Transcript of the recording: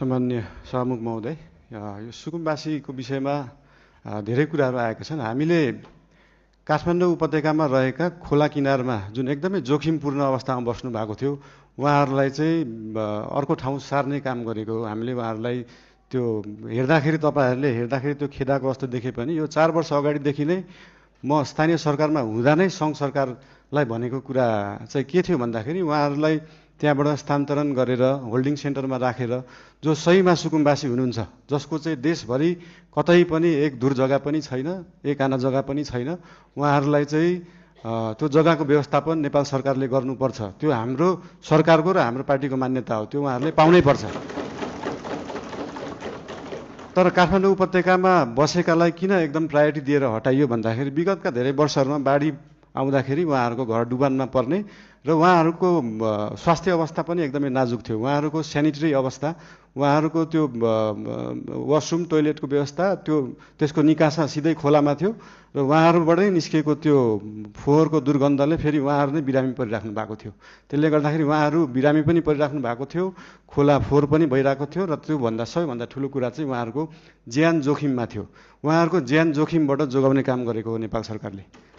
सामान्य सभामुख महोदय, यो सुकुम्बासीको विषयमा धेरै कुराहरू आएका छन्। हामीले काठमाडौँ उपत्यकामा रहेका खोला किनारमा जुन एकदमै जोखिमपूर्ण अवस्थामा बस्नु भएको थियो, उहाँहरूलाई चाहिँ अर्को ठाउँ सार्ने काम गरेको हो। हामीले उहाँहरूलाई त्यो तपाईँहरूले हेर्दाखेरि त्यो खेदाको अवस्था देखे पनि यो 4 वर्ष अगाडिदेखि नै म स्थानीय सरकारमा हुँदा नै सङ्घ सरकारलाई भनेको कुरा चाहिँ के थियो भन्दाखेरि उहाँहरूलाई त्यहाँबाट स्थानान्तरण गरेर होल्डिङ सेन्टरमा राखेर जो सहीमा सुकुम्बासी हुनुहुन्छ, जसको चाहिँ देशभरि कतै पनि एक धुर जग्गा पनि छैन, एक आना जग्गा पनि छैन, उहाँहरूलाई चाहिँ त्यो जग्गाको व्यवस्थापन नेपाल सरकारले गर्नुपर्छ। त्यो हाम्रो सरकारको र हाम्रो पार्टीको मान्यता हो, त्यो उहाँहरूले पाउनै पर्छ। तर काठमाडौँ उपत्यकामा बसेकालाई किन एकदम प्रायोरिटी दिएर हटाइयो भन्दाखेरि विगतका धेरै वर्षहरूमा बाढी आउँदाखेरि उहाँहरूको घर डुबानमा पर्ने र उहाँहरूको स्वास्थ्य अवस्था पनि एकदमै नाजुक थियो। उहाँहरूको स्यानिटरी अवस्था, उहाँहरूको त्यो वासरुम टोइलेटको व्यवस्था, त्यसको निकासा सिधै खोलामा थियो र उहाँहरूबाटै निस्केको त्यो फोहोरको दुर्गन्धले फेरि उहाँहरू नै बिरामी परिराख्नु भएको थियो। त्यसले गर्दाखेरि उहाँहरू बिरामी पनि परिराख्नु भएको थियो, खोला फोहोर पनि भइरहेको थियो र त्योभन्दा सबैभन्दा ठुलो कुरा चाहिँ उहाँहरूको ज्यान जोखिममा थियो। उहाँहरूको ज्यान जोखिमबाट जोगाउने काम गरेको हो नेपाल सरकारले।